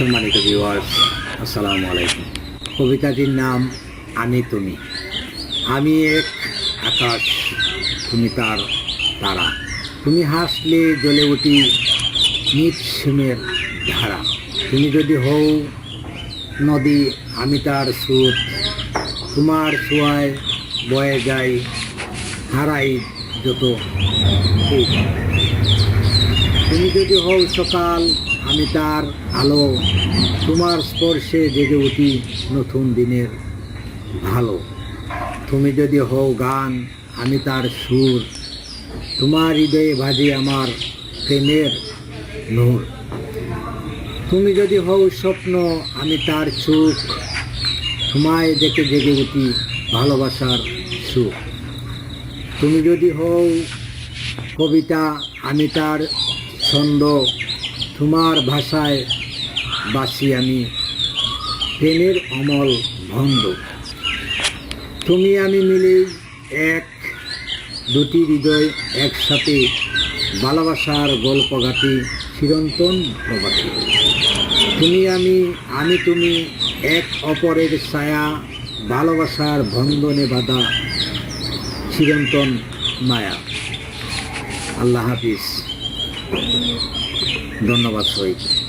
সম্মানিত ভিউয়ার্স, আসসালামু আলাইকুম। কবিতাটির নাম আমি তুমি। আমি এক আকাশ, তুমি তার তারা। তুমি হাসলে জ্বলে উঠি নিঃসীমের ধারা। তুমি যদি হও নদী, আমি তার স্রোত। তোমার ছোঁয়ায় বয়ে যাই, হারাই যত সুখ। তুমি যদি হও সকাল, আমি তার আলো। তোমার স্পর্শে জেগে উঠি নতুন দিনের ভালো। তুমি যদি হও গান, আমি তার সুর। তোমার হৃদয়ে ভাজে আমার প্রেমের নূর। তুমি যদি হও স্বপ্ন, আমি তার সুখ। তোমায় দেখে জেগে উঠি ভালোবাসার সুখ। তুমি যদি হও কবিতা, আমি তার ছন্দ। তোমার ভাষায় বাসি আমি প্রেমের অমল ভন্ড। তুমি আমি মিলে এক, দুটি হৃদয় একসাথে, ভালোবাসার গল্প ঘাটি চিরন্তন প্রবাসী। তুমি আমি তুমি এক অপরের ছায়া, ভালোবাসার বন্ধনে বাঁধা চিরন্তন মায়া। আল্লাহ হাফিজ। ধন্যবাদ সবাইকে।